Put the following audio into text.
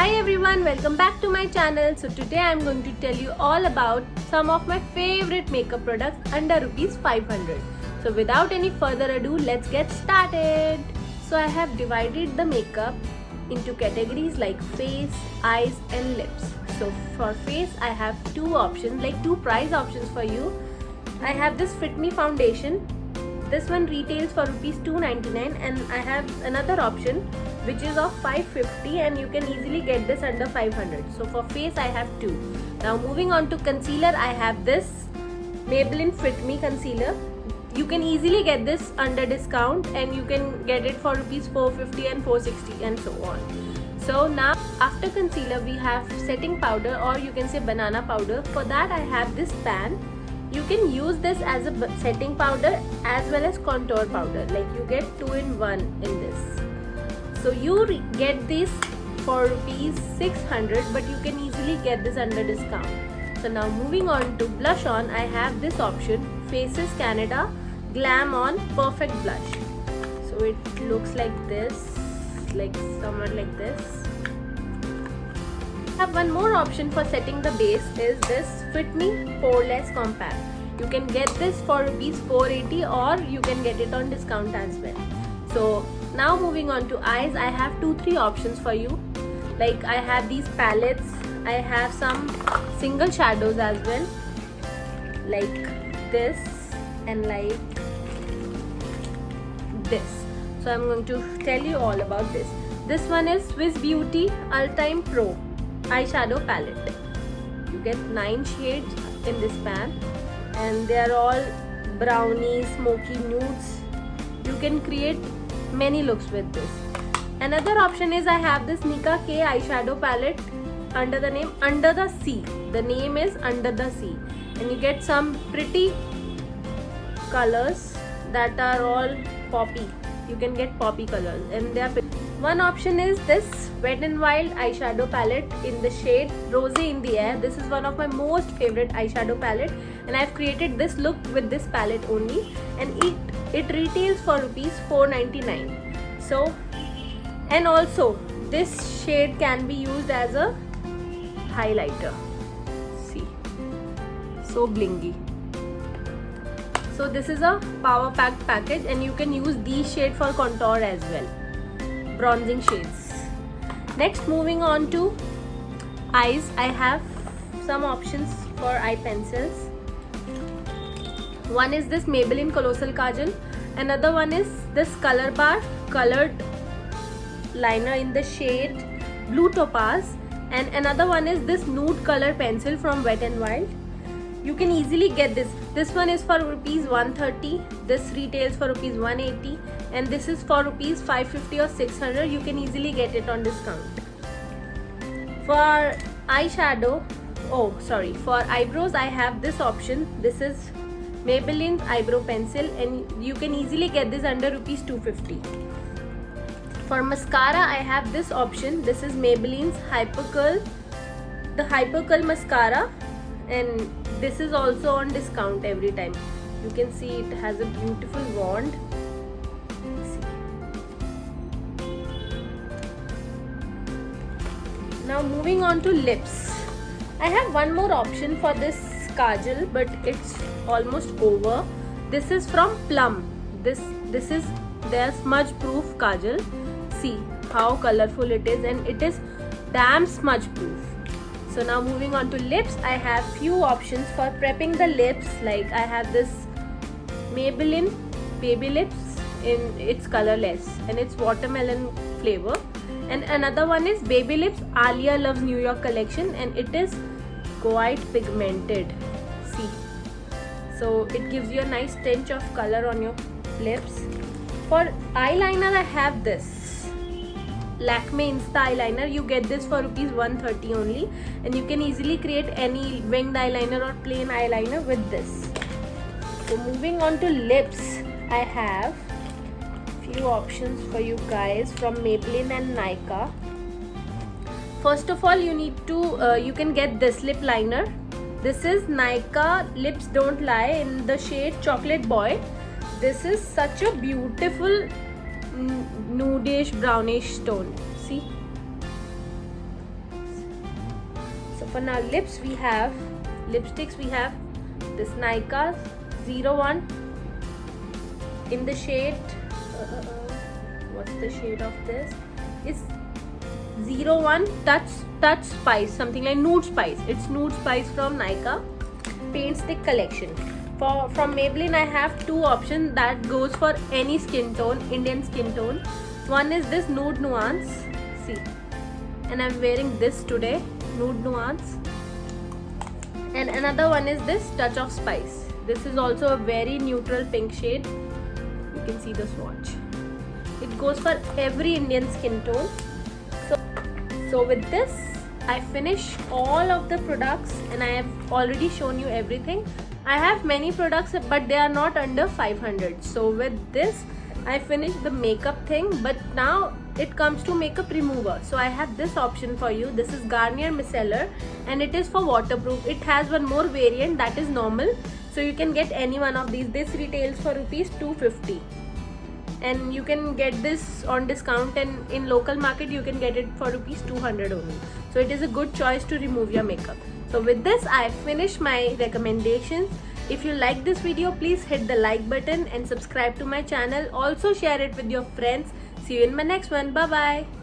Hi everyone, welcome back to my channel. So today I am going to tell you all about some of my favorite makeup products under rupees 500. So without any further ado, let's get started. So I have divided the makeup into categories like face, eyes and lips. So for face I have two options, like two price options for you. I have this Fit Me foundation. This one retails for rupees 299 and I have another option which is of 550 and you can easily get this under 500. So for face I have two. Now moving on to concealer, I have this Maybelline Fit Me concealer. You can easily get this under discount and you can get it for rupees 450 and 460 and so on. So now after concealer we have setting powder, or you can say banana powder. For that I have this pan. You can use this as a setting powder as well as contour powder, like you get 2-in-1 in this. So you get this for rupees 600, but you can easily get this under discount. So now moving on to blush on, I have this option, Faces Canada Glam On Perfect Blush. So it looks like this, like somewhat like this. I have one more option for setting the base, is this Fit Me Poreless Compact. You can get this for rupees 480 or you can get it on discount as well. So now moving on to eyes, I have 2-3 options for you. Like I have these palettes, I have some single shadows as well, like this and like this. So I'm going to tell you all about this. This one is Swiss Beauty Ultime Pro eyeshadow palette. You get 9 shades in this pan and they are all browny, smoky nudes. You can create many looks with this. Another option is I have this Nicka K eyeshadow palette under the name Under the Sea. The name is Under the Sea and you get some pretty colors that are all poppy. You can get poppy colors and they are pretty. One option is this Wet n Wild eyeshadow palette in the shade Rosé in the Air. This is one of my most favorite eyeshadow palette and I've created this look with this palette only, and it retails for rupees 499. So, and also this shade can be used as a highlighter. See, so blingy. So this is a power packed package and you can use these shades for contour as well, bronzing shades. Next, moving on to eyes, I have some options for eye pencils. One is this Maybelline Colossal Kajal. Another one is this Color Bar colored liner in the shade Blue Topaz. And another one is this nude color pencil from Wet n Wild. You can easily get this. This one is for rupees 130. This retails for rupees 180. And this is for rupees 550 or 600. You can easily get it on discount. For eyeshadow, for eyebrows I have this option. This is Maybelline eyebrow pencil and you can easily get this under rupees 250. For mascara I have this option. This is Maybelline's Hypercurl, the Hypercurl mascara, and this is also on discount every time. You can see it has a beautiful wand. Now moving on to lips, I have one more option for this kajal, but it's almost over. This is from Plum. This is their smudge proof kajal. See how colorful it is and it is damn smudge proof. So now moving on to lips, I have few options for prepping the lips. Like I have this Maybelline Baby Lips in its colorless and it's watermelon flavor. And another one is Baby Lips Alia Loves New York collection and it is quite pigmented. See, so it gives you a nice tinge of color on your lips. For eyeliner I have this Lakme Insta eyeliner. You get this for rupees 130 only and you can easily create any winged eyeliner or plain eyeliner with this. So moving on to lips, I have few options for you guys from Maybelline and Nykaa. First of all, you need to you can get this lip liner. This is Nykaa Lips Don't Lie in the shade Chocolate Boy. This is such a beautiful nudish brownish tone. See, For now lips, we have lipsticks. We have this Nykaa 01 in the shade what's the shade of this? It's 01 touch spice, something like nude spice. It's nude spice from Nykaa paint stick collection. From Maybelline, I have two options that goes for any skin tone, Indian skin tone. One is this nude nuance, see, and I'm wearing this today, nude nuance. And another one is this touch of spice. This is also a very neutral pink shade. You can see the swatch. It goes for every Indian skin tone. So with this, I finish all of the products, and I have already shown you everything. I have many products, but they are not under 500. So with this, I finished the makeup thing, but now it comes to makeup remover. So I have this option for you. This is Garnier Micellar, and it is for waterproof. It has one more variant that is normal. So you can get any one of these. This retails for rupees 250. And you can get this on discount, and in local market you can get it for rupees 200 only. So it is a good choice to remove your makeup. So with this, I finish my recommendations. If you like this video, please hit the like button and subscribe to my channel. Also share it with your friends. See you in my next one. Bye bye.